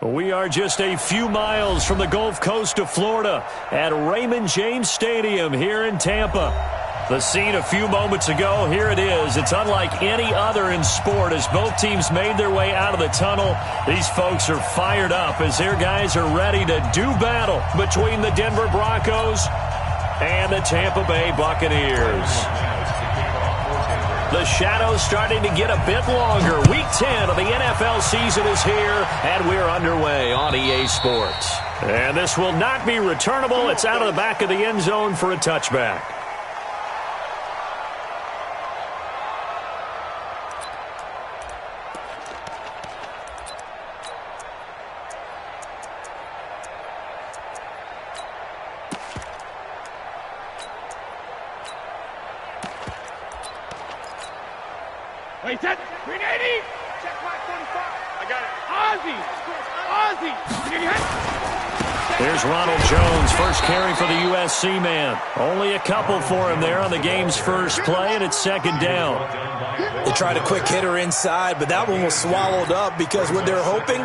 We are just a few miles from the Gulf Coast of Florida at Raymond James Stadium here in Tampa. The scene a few moments ago, here it is. It's unlike any other in sport as both teams made their way out of the tunnel. These folks are fired up as their guys are ready to do battle between the Denver Broncos and the Tampa Bay Buccaneers. The shadow's starting to get a bit longer. Week 10 of the NFL season is here, and we're underway on EA Sports. And this will not be returnable. It's out of the back of the end zone for a touchback. Wait, set. 380. Check my 45. I got it. Ozzie. There's Ronald Jones, first carry for the USC man. Only a couple for him there on the game's first play, and it's second down. They tried a quick hitter inside, but that one was swallowed up because what they're hoping,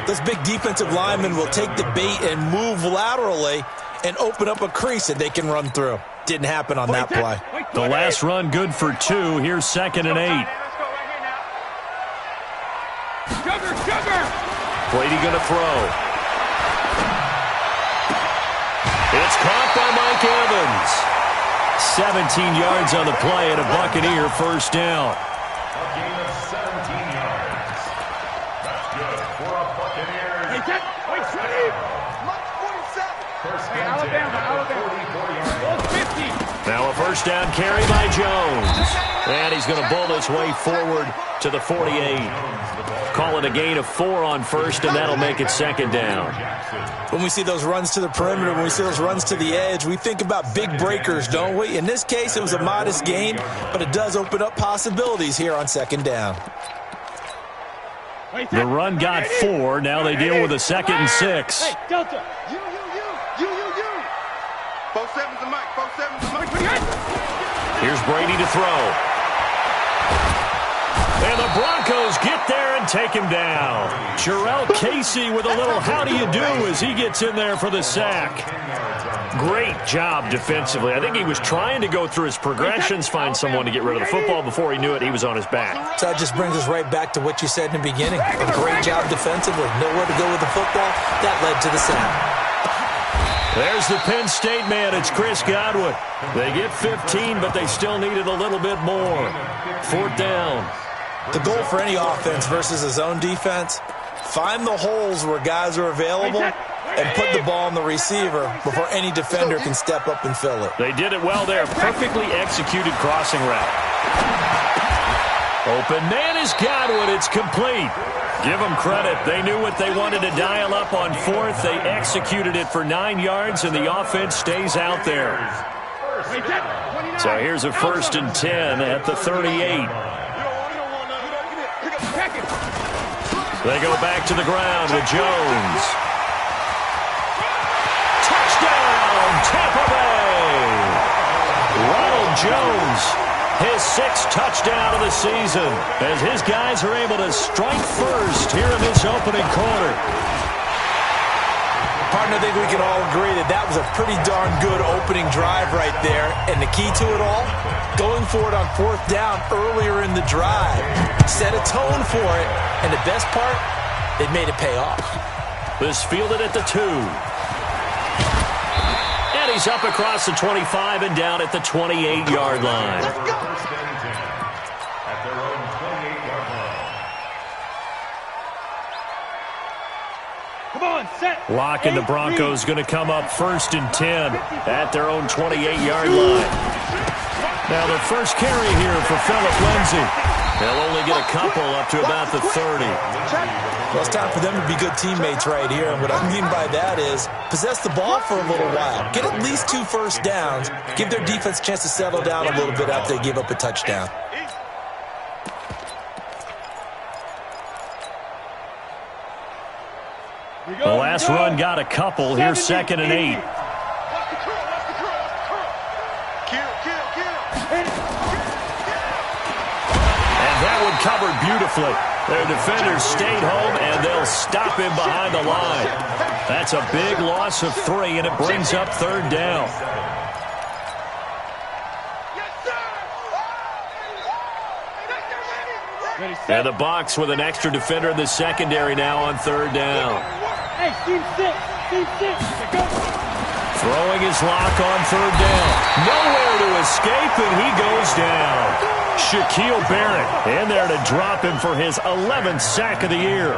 those big defensive linemen will take the bait and move laterally and open up a crease that they can run through. Didn't happen on that play. The last run good for 2. Here's 2nd and 8. Sugar. Brady going to throw. It's caught by Mike Evans. 17 yards on the play and a Buccaneer first down. A gain of 17 yards. That's good for a Buccaneers. Wait, set. Wait, Sonny. Mark 47. First Hey, Alabama. 50. Now a first down carry by Jones. And he's going to bull his way forward to the 48. Call it a gain of 4 on first, and that'll make it second down. When we see those runs to the perimeter, when we see those runs to the edge, we think about big breakers, don't we? In this case, it was a modest gain, but it does open up possibilities here on second down. The run got 4. Now they deal with a 2nd and 6. Hey, Delta. You. 4-7's the mic. 4-7's the mic. Here's Brady to throw. And the Broncos get there and take him down. Jarrell Casey with a little how do you do as he gets in there for the sack. Great job defensively. I think he was trying to go through his progressions, find someone to get rid of the football. Before he knew it, he was on his back. So that just brings us right back to what you said in the beginning. A great job defensively. Nowhere to go with the football. That led to the sack. There's the Penn State man. It's Chris Godwin. They get 15, but they still needed a little bit more. 4th down. The goal for any offense versus a zone defense, find the holes where guys are available and put the ball on the receiver before any defender can step up and fill it. They did it well there. Perfectly executed crossing route. Open man is Godwin. It's complete. Give them credit. They knew what they wanted to dial up on 4th. They executed it for 9 yards, and the offense stays out there. So here's a 1st and 10 at the 38. They go back to the ground with Jones. Touchdown, Tampa Bay! Ronald Jones, his 6th touchdown of the season, as his guys are able to strike first here in this opening quarter. Partner, I think we can all agree that that was a pretty darn good opening drive right there. And the key to it all, going for it on 4th down earlier in the drive. Set a tone for it. And the best part, they made it pay off. This fielded at the 2. And he's up across the 25 and down at the 28-yard line. First and 10 at their own 28-yard line. Come on, set. Lock and the Broncos going to come up 1st and 10 at their own 28-yard line. Now the first carry here for Phillip Lindsay. They'll only get a couple up to about the 30. Well, it's time for them to be good teammates right here. And what I mean by that is possess the ball for a little while. Get at least 2 first downs. Give their defense a chance to settle down a little bit after they give up a touchdown. The last run got a couple. Here's 2nd and 8. And that one covered beautifully. Their defenders stayed home, and they'll stop him behind the line. That's a big loss of 3, and it brings up 3rd down. And the Bucs with an extra defender in the secondary now on 3rd down. Hey, team 6. Team 6. Go. Throwing his lock on 3rd down. Nowhere to escape, and he goes down. Shaquille Barrett in there to drop him for his 11th sack of the year.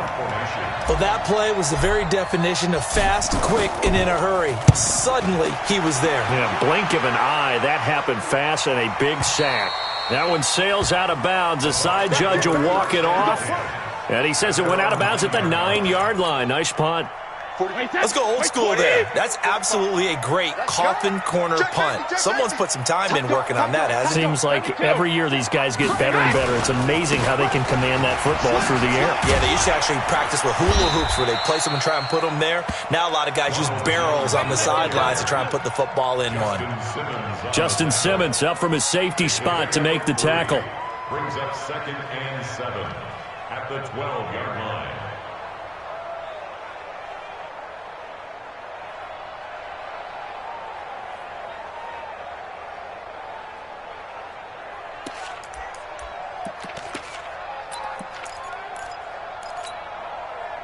Well, that play was the very definition of fast, quick, and in a hurry. Suddenly, he was there. Yeah, blink of an eye. That happened fast and a big sack. That one sails out of bounds. The side judge will walk it off. And he says it went out of bounds at the 9-yard line. Nice punt. Let's go old school there. That's absolutely a great coffin corner punt. Someone's put some time in working on that, hasn't it? Seems like every year these guys get better and better. It's amazing how they can command that football through the air. Yeah, they used to actually practice with hula hoops where they place them and try and put them there. Now a lot of guys use barrels on the sidelines to try and put the football in one. Justin Simmons up from his safety spot to make the tackle. Brings up 2nd and 7 at the 12-yard line.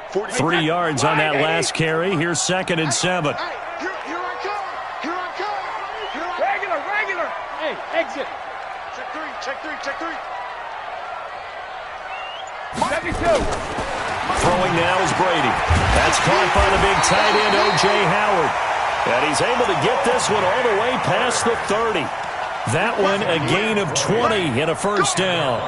Three yards on that last carry. Here's 2nd and 7. Here I come. Here I come. Regular. Hey, exit. Check three. 72. Throwing now is Brady. That's caught by the big tight end, O.J. Howard. And he's able to get this one all the way past the 30. That one a gain of 20 and a 1st down.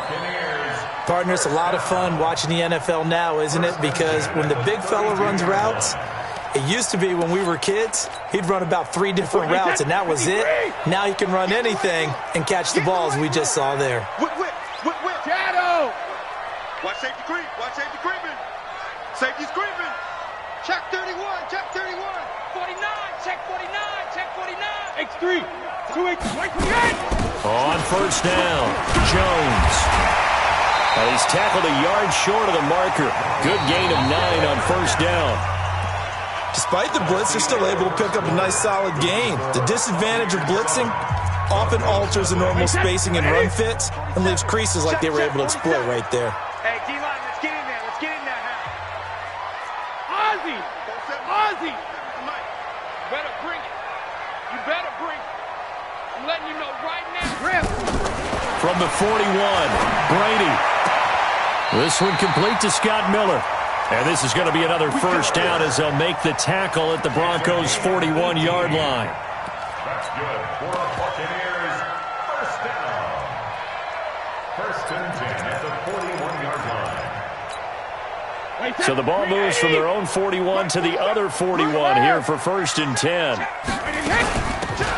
Partner, it's a lot of fun watching the NFL now, isn't it? Because when the big fella runs routes, it used to be when we were kids, he'd run about 3 different routes, and that was it. Now he can run anything and catch the balls we just saw there. Whip. Shadow. Watch safety creep. Safety's creeping. Check 31. 49. Check 49. X3. 2X. On 1st down, Jones. He's tackled a yard short of the marker. Good gain of 9 on 1st down. Despite the blitz, they're still able to pick up a nice solid gain. The disadvantage of blitzing often alters the normal spacing and run fits and leaves creases like they were able to exploit right there. Hey, D-line, let's get in there. Ozzy. Better bring it. You better bring it. I'm letting you know right now. Rip. From the 41, Brady. This one complete to Scott Miller. And this is going to be another 1st down as they'll make the tackle at the Broncos' 41-yard line. That's good for the Buccaneers. 1st down. 1st and 10 at the 41-yard line. So the ball moves from their own 41 to the other 41 here for 1st and 10.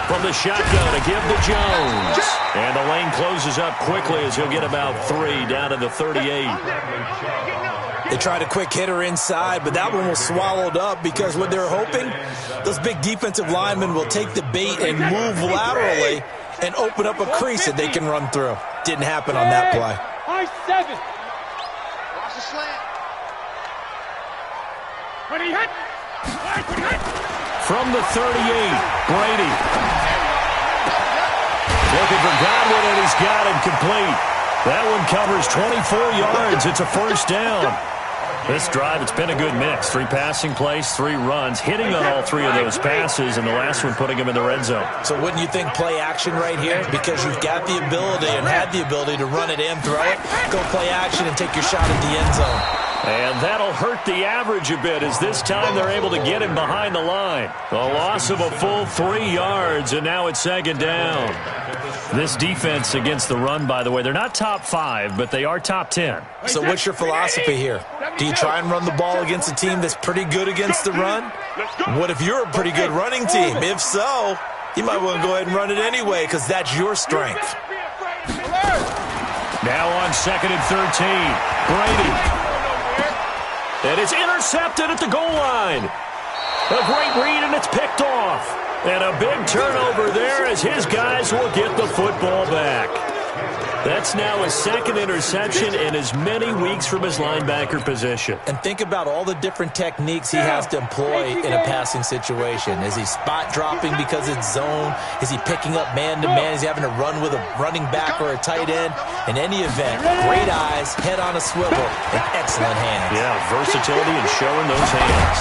From the shotgun to give to Jones. And the lane closes up quickly as he'll get about 3 down to the 38. They tried a quick hitter inside, but that one was swallowed up because what they're hoping, those big defensive linemen will take the bait and move laterally and open up a crease that they can run through. Didn't happen on that play. High 7. Watch the slant. From the 38, Brady. Looking for Godwin, and he's got him complete. That one covers 24 yards. It's a 1st down. This drive, it's been a good mix. 3 passing plays, 3 runs, hitting on all 3 of those passes, and the last one putting him in the red zone. So wouldn't you think play action right here? Because you've got the ability and had the ability to run it and throw it. Go play action and take your shot at the end zone. And that'll hurt the average a bit as this time they're able to get him behind the line. A loss of a full 3 yards, and now it's 2nd down. This defense against the run, by the way, they're not top 5, but they are top 10. So what's your philosophy here? Do you try and run the ball against a team that's pretty good against the run? What if you're a pretty good running team? If so, you might want to go ahead and run it anyway because that's your strength. Now on 2nd and 13, Brady. And it's intercepted at the goal line. A great read, and it's picked off. And a big turnover there as his guys will get the football back. That's now his second interception in as many weeks from his linebacker position. And think about all the different techniques he has to employ in a passing situation. Is he spot dropping because it's zone? Is he picking up man-to-man? Is he having to run with a running back or a tight end? In any event, great eyes, head on a swivel, and excellent hands. Yeah, versatility and showing those hands.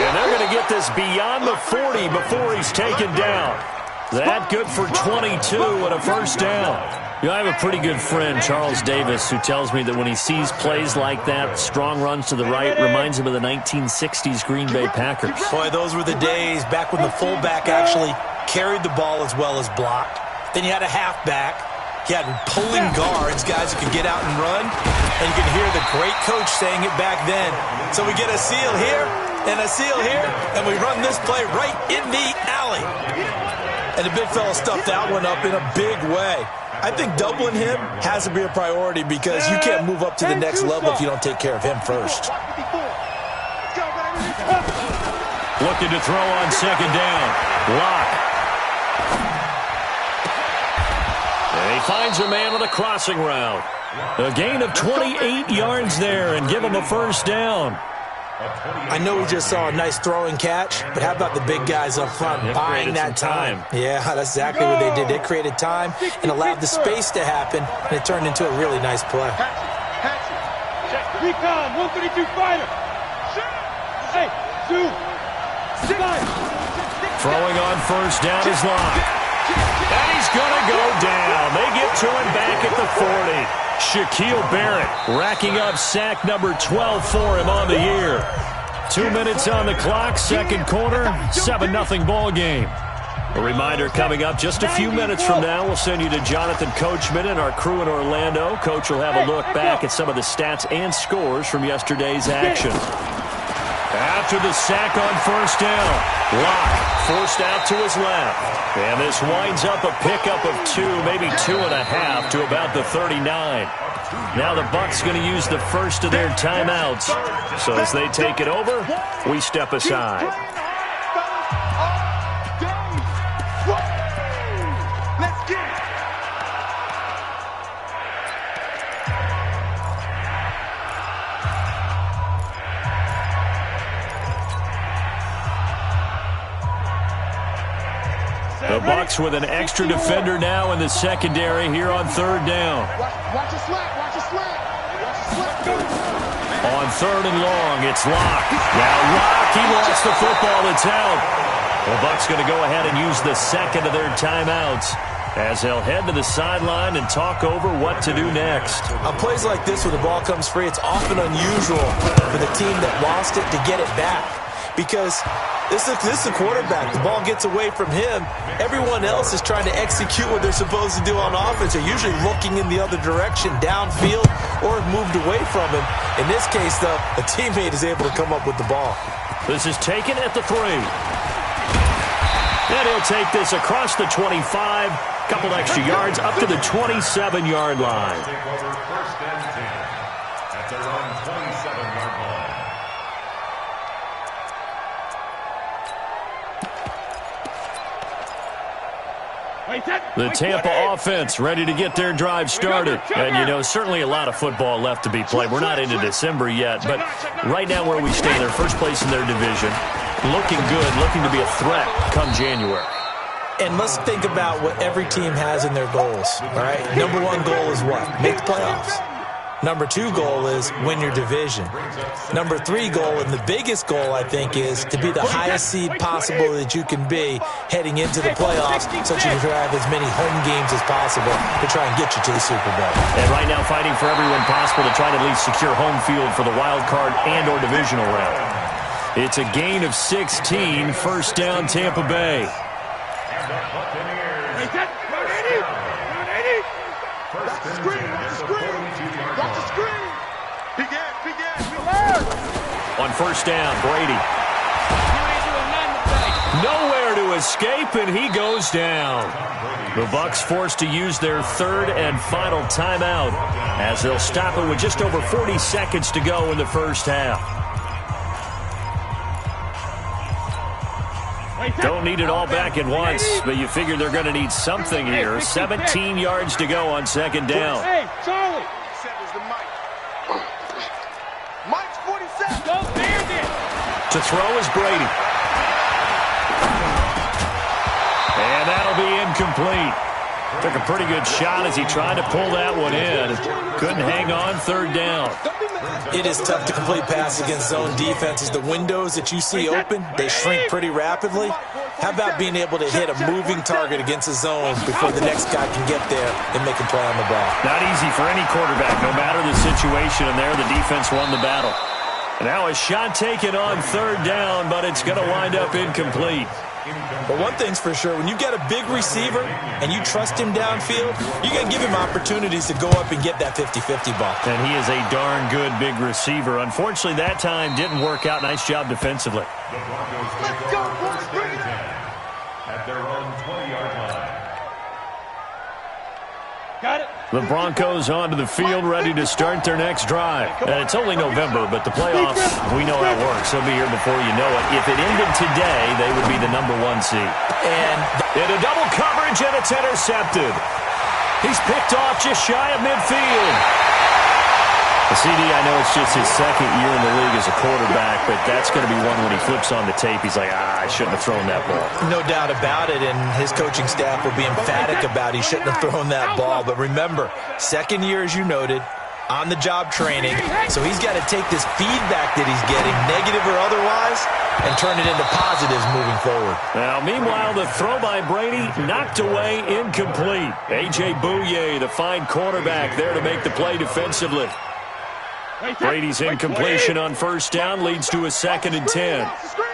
And they're going to get this beyond the 40 before he's taken down. That good for 22 and a first down. You know, I have a pretty good friend, Charles Davis, who tells me that when he sees plays like that, strong runs to the right, reminds him of the 1960s Green Bay Packers. Boy, those were the days back when the fullback actually carried the ball as well as blocked. Then you had a halfback. You had pulling guards, guys who could get out and run. And you could hear the great coach saying it back then. So we get a seal here and a seal here, and we run this play right in the alley. And the big fella stuffed that one up in a big way. I think doubling him has to be a priority because you can't move up to the next level if you don't take care of him first. Looking to throw on second down. Lock. And he finds a man on a crossing route. A gain of 28 yards there and give him a first down. I know we just saw a nice throwing catch, but how about the big guys up front buying that time? Yeah, that's exactly what they did. They created time and allowed the space to happen, and it turned into a really nice play. Recon, 132 fighter. Hey, 2, 6. Throwing on first down is Lock. And he's going to go down. They get to him back at the 40. Shaquille Barrett racking up sack number 12 for him on the year. 2 minutes on the clock, second quarter, 7-0 ball game. A reminder coming up just a few minutes from now, we'll send you to Jonathan Coachman and our crew in Orlando. Coach will have a look back at some of the stats and scores from yesterday's action. After the sack on first down, Lock forced out to his left. And this winds up a pickup of 2, maybe 2.5 to about the 39. Now the Bucs going to use the first of their timeouts. So as they take it over, we step aside. Let's get it. The Bucs with an extra defender now in the secondary here on third down. Watch it slant. Watch it slant. Watch it slant. On third and long, it's Lock. Now Lock, he lost the football. It's out. The Bucs going to go ahead and use the second of their timeouts as they'll head to the sideline and talk over what to do next. On plays like this, when the ball comes free, it's often unusual for the team that lost it to get it back because this is the quarterback. The ball gets away from him. Everyone else is trying to execute what they're supposed to do on offense. They're usually looking in the other direction, downfield, or have moved away from him. In this case, though, a teammate is able to come up with the ball. This is taken at the 3. And he'll take this across the 25, couple extra yards, up to the 27-yard line. First and 10 at their own 27-yard line. The Tampa offense ready to get their drive started. And, you know, certainly a lot of football left to be played. We're not into December yet, but right now where we stand, they're first place in their division. Looking good, looking to be a threat come January. And let's think about what every team has in their goals, all right? Number 1 goal is what? Make the playoffs. Number 2 goal is win your division. Number 3 goal, and the biggest goal, I think, is to be the highest seed possible that you can be heading into the playoffs so that you can have as many home games as possible to try and get you to the Super Bowl. And right now fighting for everyone possible to try to at least secure home field for the wild card and or divisional round. It's a gain of 16, first down Tampa Bay. Watch the screen. Watch the screen. Watch the screen. Begin. On first down, Brady. Nowhere to escape, and he goes down. The Bucs forced to use their third and final timeout as they'll stop it with just over 40 seconds to go in the first half. Don't need it all back at once, but you figure they're going to need something here. 17 yards to go on second down. Hey, Charlie. 47's the Mike. Mike's 47. Go there, then. To throw is Brady. And that'll be incomplete. Took a pretty good shot as he tried to pull that one in. Couldn't hang on third down. It is tough to complete passes against zone defenses. The windows that you see open, they shrink pretty rapidly. How about being able to hit a moving target against a zone before the next guy can get there and make a play on the ball? Not easy for any quarterback, no matter the situation, and there the defense won the battle. And now a shot taken on third down, but it's going to wind up incomplete. But one thing's for sure, when you got a big receiver and you trust him downfield, you got to give him opportunities to go up and get that 50-50 ball. And he is a darn good big receiver. Unfortunately, that time didn't work out. Nice job defensively. The Broncos take over first and 10 at their own 20-yard line. Got it. The Broncos onto the field ready to start their next drive. And it's only November, but the playoffs, we know how it works. They'll be here before you know it. If it ended today, they would be the #1 seed. And into double coverage, and it's intercepted. He's picked off just shy of midfield. The CD, I know it's just his second year in the league as a quarterback, but that's going to be one when he flips on the tape. He's like, I shouldn't have thrown that ball. no doubt about it, and his coaching staff will be emphatic about he shouldn't have thrown that ball. But remember, second year, as you noted, on-the-job training, so he's got to take this feedback that he's getting, negative or otherwise, and turn it into positives moving forward. Now, meanwhile, the throw by Brady knocked away, incomplete. A.J. Bouye, the fine quarterback, there to make the play defensively. Brady's incompletion on first down leads to a 2nd and 10. Watch the screen.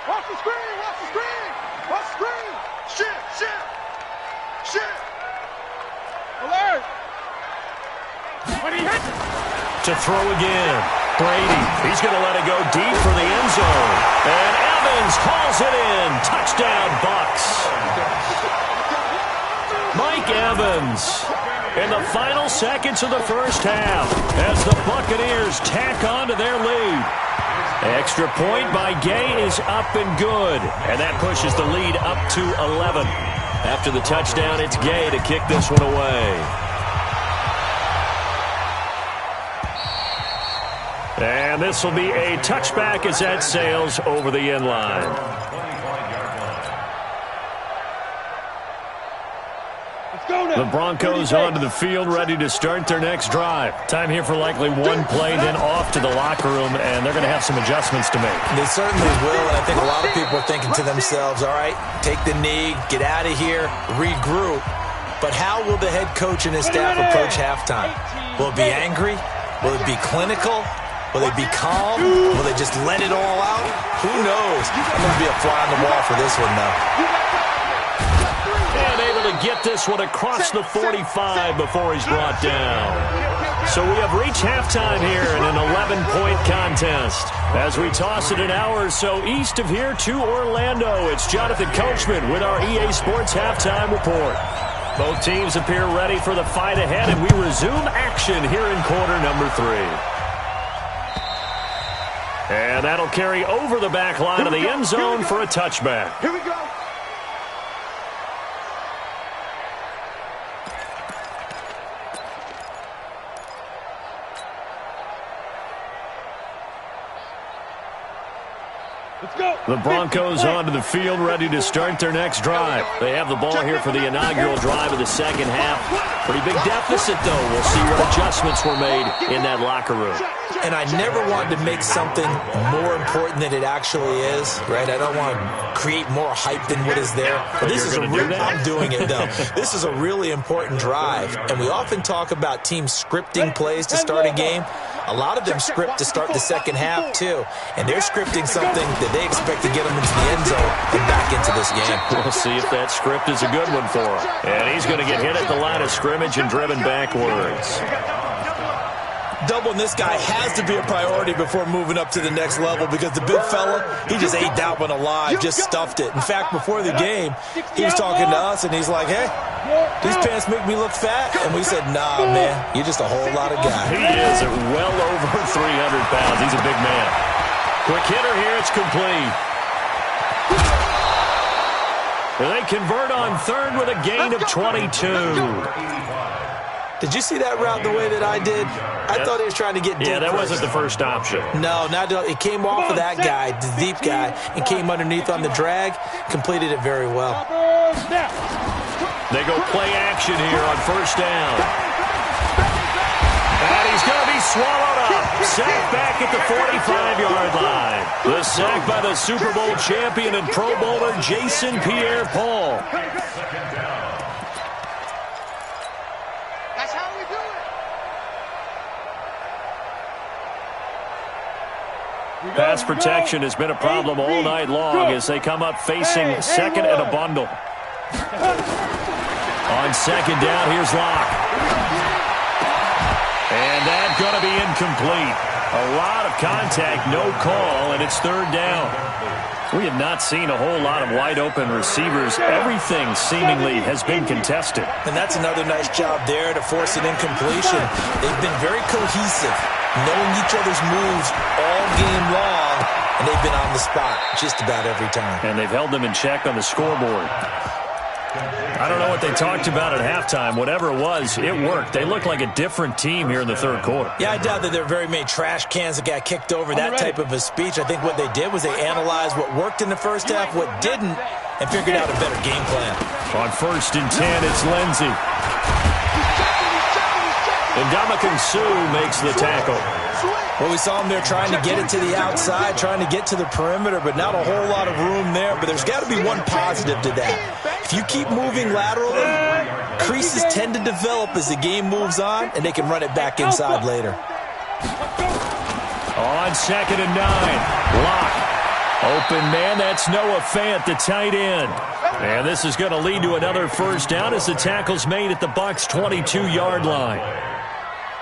Watch the screen. Watch the screen. Watch the screen. Shit. Alert. When he hits it. To throw again. Brady, he's going to let it go deep for the end zone. And Evans hauls it in. Touchdown, Bucks. Mike Evans in the final seconds of the first half as the Buccaneers tack on to their lead. Extra point by Gay is up and good, and that pushes the lead up to 11. After the touchdown, it's Gay to kick this one away. And this will be a touchback as that sails over the end line. The Broncos onto the field ready to start their next drive. Time here for likely one play, then off to the locker room, and they're going to have some adjustments to make. They certainly will, and I think a lot of people are thinking to themselves, all right, take the knee, get out of here, regroup. But how will the head coach and his staff approach halftime? Will it be angry? Will it be clinical? Will they be calm? Will they just let it all out? Who knows? I'm going to be a fly on the wall for this one, though. And able to get this one across the 45 before he's brought down. So we have reached halftime here in an 11-point contest. As we toss it an hour or so east of here to Orlando, it's Jonathan Coachman with our EA Sports Halftime Report. Both teams appear ready for the fight ahead, and we resume action here in quarter number 3. And that'll carry over the back line of the end zone for a touchback. Here we go. The Broncos onto the field ready to start their next drive. They have the ball here for the inaugural drive of the second half. Pretty big deficit, though. We'll see what adjustments were made in that locker room. And I never wanted to make something more important than it actually is, right? I don't want to create more hype than what is there. But this is I'm doing it, though. This is a really important drive. And we often talk about teams scripting plays to start a game. A lot of them script to start the second half, too. And they're scripting something that they expect to get them into the end zone and back into this game. We'll see if that script is a good one for him. And he's going to get hit at the line of scrimmage and driven backwards. Doubling this guy has to be a priority before moving up to the next level because the big fella, he just ate that one alive, just stuffed it. In fact, before the game, he was talking to us, and he's like, hey, these pants make me look fat. And we said, nah, man, you're just a whole lot of guy. He is at well over 300 pounds. He's a big man. Quick hitter here. It's complete. They convert on third with a gain of 22. Did you see that route the way that I did? I thought he was trying to get deep. Yeah, that first. wasn't the first option. No, it came off of that guy, the deep guy, and came underneath on the drag. Completed it very well. They go play action here on first down. And he's going to be swallowed up. Sacked back at the 45-yard line. The sack by the Super Bowl champion and Pro Bowler Jason Pierre-Paul. That's how we do it. Pass protection has been a problem all night long as they come up facing second and a bundle. On second down, here's Locke. And that's going to be incomplete. A lot of contact, no call, and it's third down. We have not seen a whole lot of wide-open receivers. Everything seemingly has been contested. And that's another nice job there to force an incompletion. They've been very cohesive, knowing each other's moves all game long, and they've been on the spot just about every time. And they've held them in check on the scoreboard. I don't know what they talked about at halftime. Whatever it was, it worked. They look like a different team here in the third quarter. Yeah, I doubt that there are very many trash cans that got kicked over, that type of a speech. I think what they did was they analyzed what worked in the first half, what didn't, and figured out a better game plan. On first and 10, it's Lindsey. And Ndamukong Suh makes the tackle. Well, we saw him there trying to get it to the outside, trying to get to the perimeter, but not a whole lot of room there. But there's got to be one positive to that. If you keep moving laterally, creases tend to develop as the game moves on, and they can run it back inside later. On second and 9, Locke. Open man, that's Noah Fant, the tight end. And this is going to lead to another first down as the tackle's made at the Bucs' 22-yard line.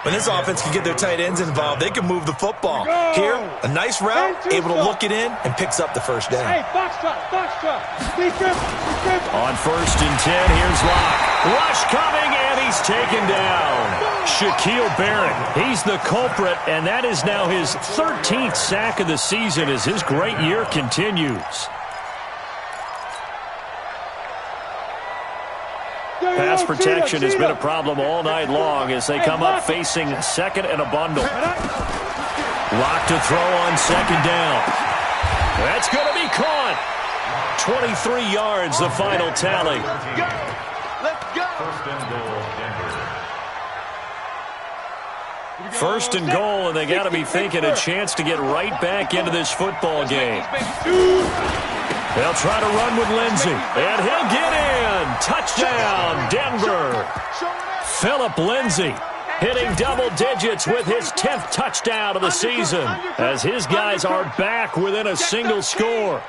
When this offense can get their tight ends involved, they can move the football. Here, a nice route, able to look it in, and picks up the first down. Hey, box trap. On first and 10, here's Locke. Rush coming, and he's taken down. Shaquille Barrett, he's the culprit, and that is now his 13th sack of the season as his great year continues. Pass protection has been a problem all night long as they come up facing second and a bundle. Locke to throw on second down. That's going to be caught. 23 yards, the final tally. Let's go. First and goal, and they got to be thinking a chance to get right back into this football game. They'll try to run with Lindsey, and he'll get in. Touchdown, Denver. Phillip Lindsey hitting double digits with his 10th touchdown of the season as his guys are back within a single score.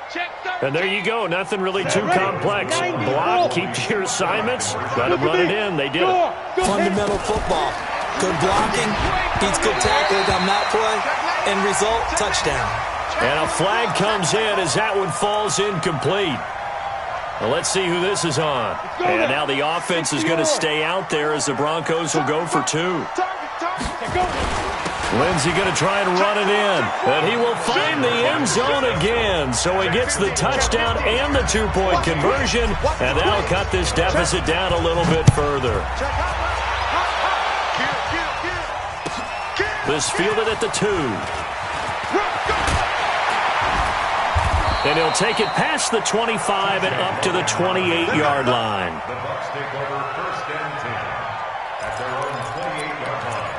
And there you go, nothing really too complex. Block, keep to your assignments, got to run it in. They did it. Fundamental football. Good blocking, beats good tackling on that play, end result, touchdown. And a flag comes in as that one falls incomplete. Well, let's see who this is on. And now the offense is going to stay out there as the Broncos will go for 2. Lindsey going to try and run it in. And he will find the end zone again. So he gets the touchdown and the 2-point conversion. And that'll cut this deficit down a little bit further. This fielded at the 2. And he'll take it past the 25 and up to the 28-yard line. The Bucs take over first and 10 at their own 28-yard line.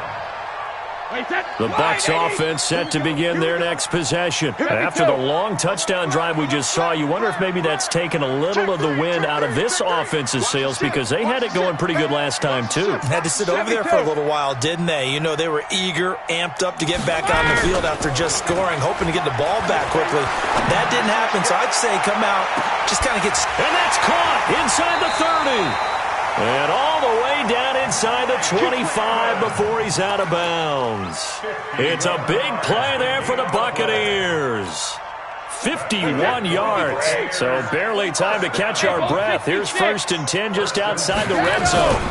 The Bucs offense set to begin their next possession. After the long touchdown drive we just saw, you wonder if maybe that's taken a little of the wind out of this offense's sails because they had it going pretty good last time too. Had to sit over there for a little while, didn't they? You know, they were eager, amped up to get back on the field after just scoring, hoping to get the ball back quickly. That didn't happen, so I'd say come out, just kind of get... And that's caught inside the 30. And all the way down inside the 25 before he's out of bounds. It's a big play there for the Buccaneers. 51 yards, so barely time to catch our breath. Here's first and 10 just outside the red zone.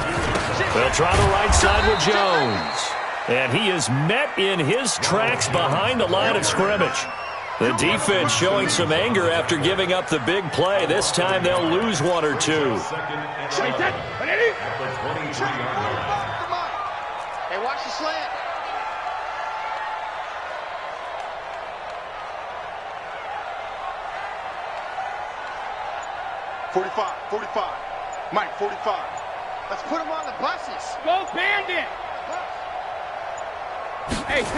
They'll try the right side with Jones. And he is met in his tracks behind the line of scrimmage. The defense showing some anger after giving up the big play. This time they'll lose one or two. Hey, watch the slant. Mike, 45. Let's put him on the buses. Go Bandit. Hey, 66.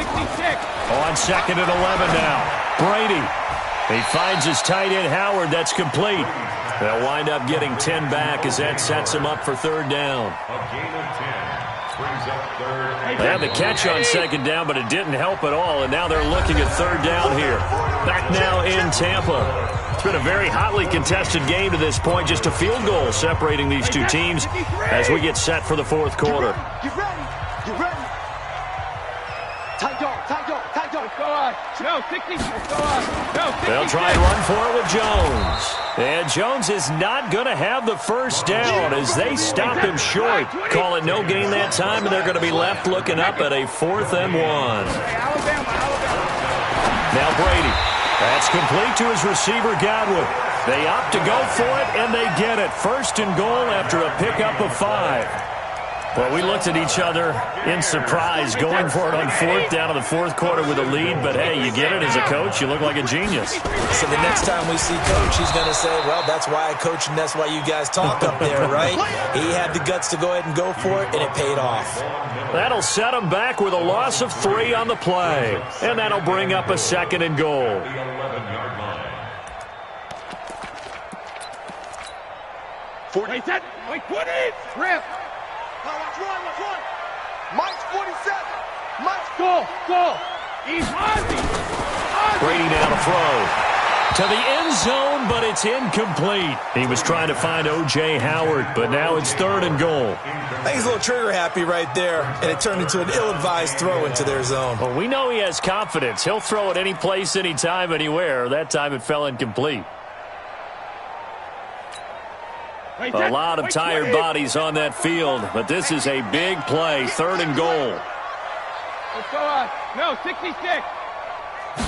On 2nd and 11 now. Brady. He finds his tight end Howard. That's complete. They'll wind up getting 10 back as that sets him up for 3rd down. A gain of 10 brings up 3rd. They had the catch on 2nd down, but it didn't help at all, and now they're looking at 3rd down here. Back now in Tampa. It's been a very hotly contested game to this point. Just a field goal separating these two teams as we get set for the 4th quarter. Get ready. Tight dog. Go on. No, 60. Go on. No, 60. They'll try and run for it with Jones. And Jones is not going to have the first down as they stop him short. Call it no gain that time, and they're going to be left looking up at a 4th and 1. Alabama. Now Brady. That's complete to his receiver, Godwin. They opt to go for it, and they get it. 1st and goal after a pickup of 5. Well, we looked at each other in surprise going for it on 4th down in the 4th quarter with a lead. But, hey, you get it as a coach. You look like a genius. So the next time we see Coach, he's going to say, well, that's why I coach and that's why you guys talk up there, right? He had the guts to go ahead and go for it, and it paid off. That'll set him back with a loss of 3 on the play. And that'll bring up a 2nd and goal. The 11-yard line. 40. Wait, 20. Rip. Watch one. Mike's 47. Mike's Go. He's Ozzy. Brady now to throw. To the end zone, but it's incomplete. He was trying to find O.J. Howard, but now it's 3rd and goal. I think he's a little trigger happy right there, and it turned into an ill-advised throw into their zone. Well, we know he has confidence. He'll throw it any place, anytime, anywhere. That time it fell incomplete. A lot of tired bodies on that field, but this is a big play. 3rd and goal. Let's go on. No, 66.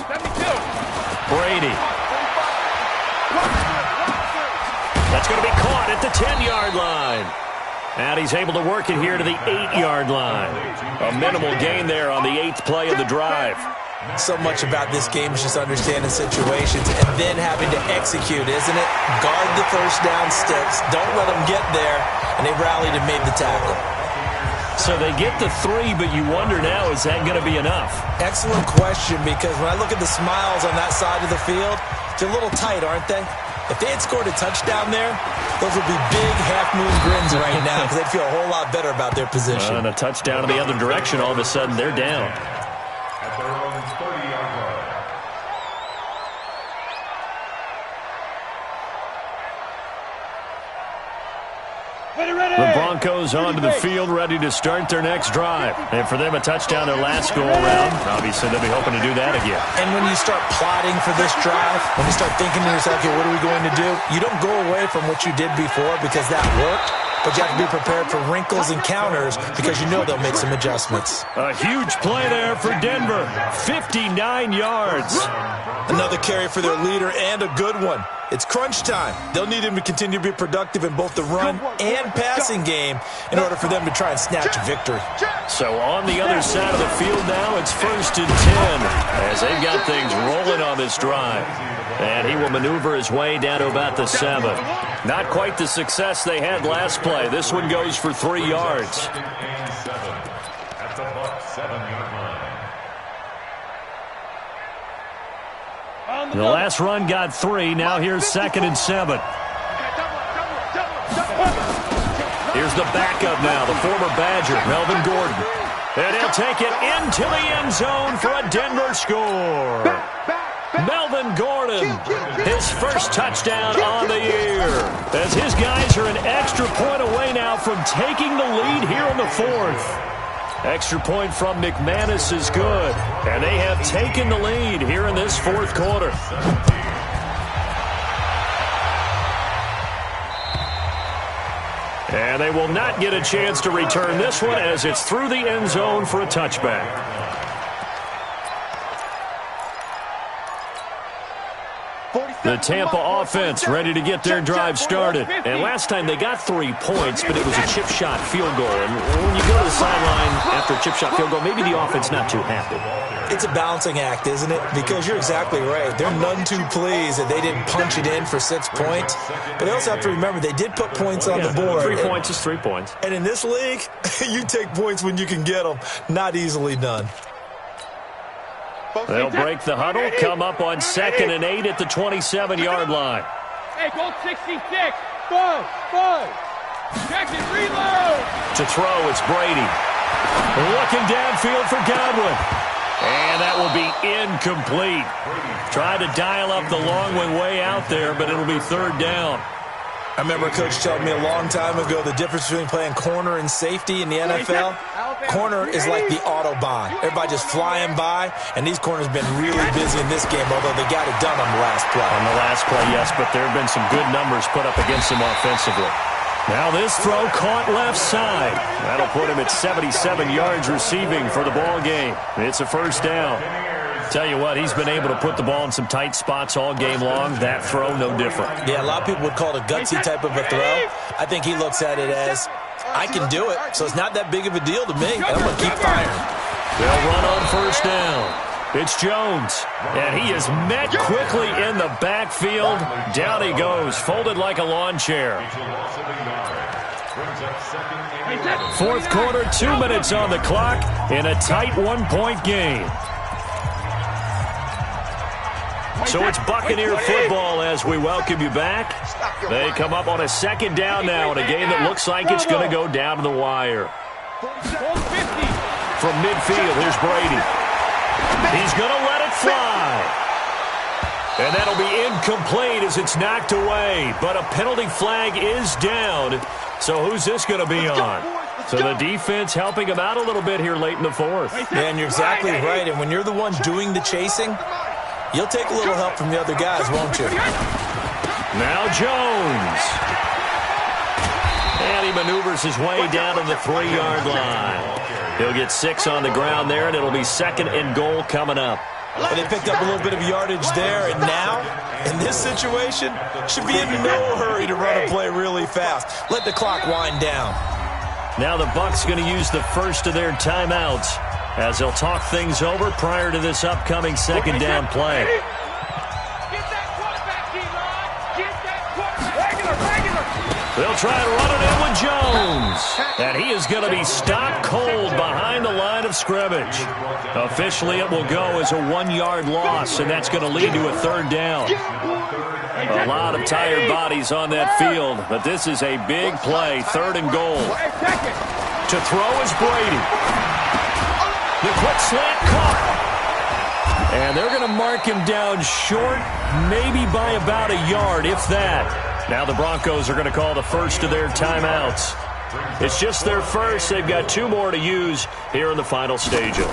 72. Brady. That's going to be caught at the 10-yard line. And he's able to work it here to the 8-yard line. A minimal gain there on the 8th play of the drive. So much about this game is just understanding situations and then having to execute, isn't it? Guard the first down sticks. Don't let them get there. And they rallied and made the tackle. So they get the 3, but you wonder now, is that going to be enough? Excellent question, because when I look at the smiles on that side of the field, they're a little tight, aren't they? If they had scored a touchdown there, those would be big half-moon grins right now because they'd feel a whole lot better about their position. And a touchdown in the other direction, all of a sudden they're down. At their own 30-yard line. The Broncos onto the field, ready to start their next drive. And for them, a touchdown their last go-around. Obviously, they'll be hoping to do that again. And when you start plotting for this drive, when you start thinking to yourself, okay, what are we going to do? You don't go away from what you did before because that worked, but you have to be prepared for wrinkles and counters because you know they'll make some adjustments. A huge play there for Denver. 59 yards. Another carry for their leader and a good one. It's crunch time. They'll need him to continue to be productive in both the run and passing game in order for them to try and snatch a victory. So on the other side of the field now, it's 1st and 10 as they've got things rolling on this drive. And he will maneuver his way down to about the 7. Not quite the success they had last play. This one goes for 3 yards. And 7 at the Bucs 7-yard line. The last run got 3. Now here's 2nd and 7. Here's the backup now, the former Badger, Melvin Gordon. And he'll take it into the end zone for a Denver score. Melvin Gordon, his first touchdown on the year. As his guys are an extra point away now from taking the lead here in the 4th. Extra point from McManus is good. And they have taken the lead here in this 4th quarter. And they will not get a chance to return this one as it's through the end zone for a touchback. The Tampa offense ready to get their drive started. And last time they got 3 points, but it was a chip shot field goal. And when you go to the sideline after a chip shot field goal, maybe the offense not too happy. It's a balancing act, isn't it? Because you're exactly right. They're none too pleased that they didn't punch it in for 6 points. But they also have to remember they did put points on the board. 3 points is 3 points. And in this league, you take points when you can get them. Not easily done. They'll break the huddle, come up on 2nd and 8 at the 27-yard line. Hey, go 66. 5. Check it, reload. To throw, it's Brady. Looking downfield for Godwin. And that will be incomplete. Tried to dial up the long one way out there, but it'll be 3rd down. I remember a coach telling me a long time ago the difference between playing corner and safety in the NFL. Corner is like the Autobahn. Everybody just flying by, and these corners have been really busy in this game, although they got it done on the last play. On the last play, yes, but there have been some good numbers put up against them offensively. Now this throw caught left side. That'll put him at 77 yards receiving for the ball game. It's a 1st down. Tell you what, he's been able to put the ball in some tight spots all game long. That throw, no different. Yeah, a lot of people would call it a gutsy type of a throw. I think he looks at it as, I can do it, so it's not that big of a deal to me. I'm going to keep firing. They'll run on 1st down. It's Jones, and he is met quickly in the backfield. Down he goes, folded like a lawn chair. 4th quarter, 2 minutes on the clock in a tight 1-point game. So it's Buccaneer football as we welcome you back. They come up on a 2nd down now in a game that looks like it's going to go down to the wire. From midfield, here's Brady. He's going to let it fly. And that'll be incomplete as it's knocked away. But a penalty flag is down. So who's this going to be on? So the defense helping him out a little bit here late in the 4th. Yeah, and you're exactly right. And when you're the one doing the chasing, you'll take a little help from the other guys, won't you? Now Jones. And he maneuvers his way down to the 3-yard line. He'll get 6 on the ground there, and it'll be 2nd and goal coming up. And they picked up a little bit of yardage there, and now, in this situation, should be in no hurry to run a play really fast. Let the clock wind down. Now the Bucs going to use the first of their timeouts as they'll talk things over prior to this upcoming 2nd down play. They'll try and run it in with Jones. And he is going to be stopped cold behind the line of scrimmage. Officially, it will go as a 1-yard loss, and that's going to lead to a 3rd down. A lot of tired bodies on that field, but this is a big play, 3rd and goal. To throw is Brady. The quick slant caught. And they're going to mark him down short, maybe by about a yard, if that. Now the Broncos are going to call the first of their timeouts. It's just their first. They've got 2 more to use here in the final stages.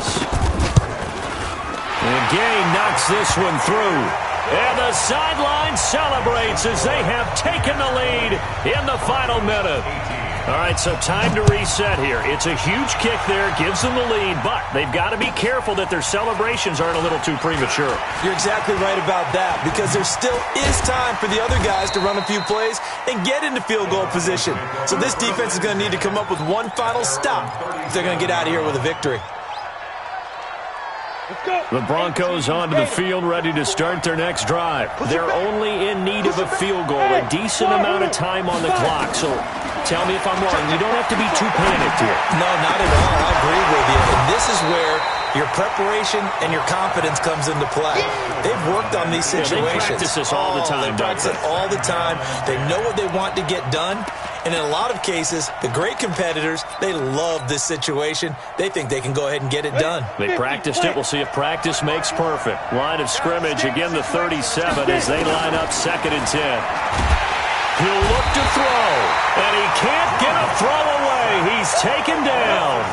And Gay knocks this one through. And the sideline celebrates as they have taken the lead in the final minute. All right, so time to reset here. It's a huge kick there, gives them the lead, but they've got to be careful that their celebrations aren't a little too premature. You're exactly right about that, because there still is time for the other guys to run a few plays and get into field goal position. So this defense is going to need to come up with one final stop if they're going to get out of here with a victory. The Broncos onto the field, ready to start their next drive. They're only in need of a field goal, a decent amount of time on the clock. So tell me if I'm wrong. You don't have to be too panicked here. No, not at all. I agree with you. And this is where your preparation and your confidence comes into play. They've worked on these situations. They practice this all the time. They practice it all the time. They know what they want to get done. And in a lot of cases, the great competitors, they love this situation. They think they can go ahead and get it done. They practiced it. We'll see if practice makes perfect. Line of scrimmage, again the 37 as they line up 2nd and 10. He'll look to throw, and he can't get a throw away. He's taken down.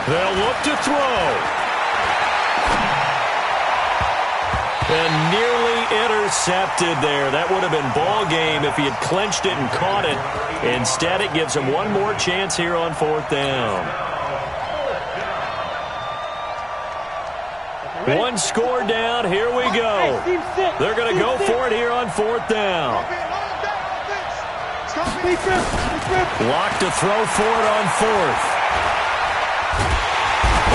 They'll look to throw. And nearly intercepted there. That would have been ball game if he had clenched it and caught it. Instead, it gives him one more chance here on 4th down. One score down. Here we go. They're going to go for it here on 4th down. Locked to throw for it on 4th.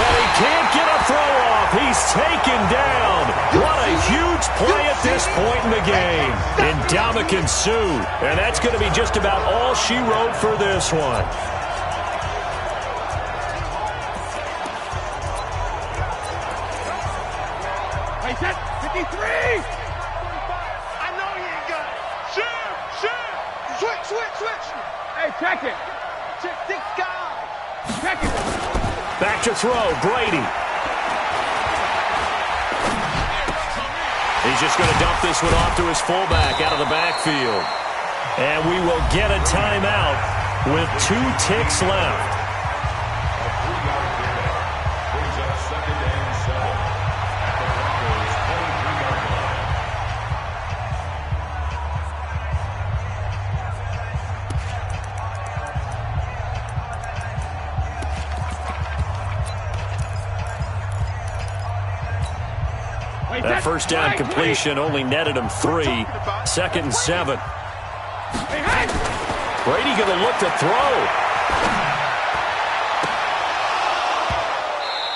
And he can't get a throw off. He's taken down. What a huge play at this point in the game. Ndamukong Suh. And that's going to be just about all she wrote for this one. Hey, set 53! I know he ain't got it. Shoot! Switch! Hey, check it. Check 6 guys. Check it. Back to throw, Brady. He's just going to dump this one off to his fullback out of the backfield. And we will get a timeout with 2 ticks left. That first down completion only netted him 3. 2nd and 7. Brady going to look to throw.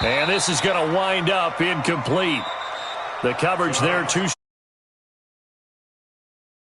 And this is going to wind up incomplete. The coverage there too.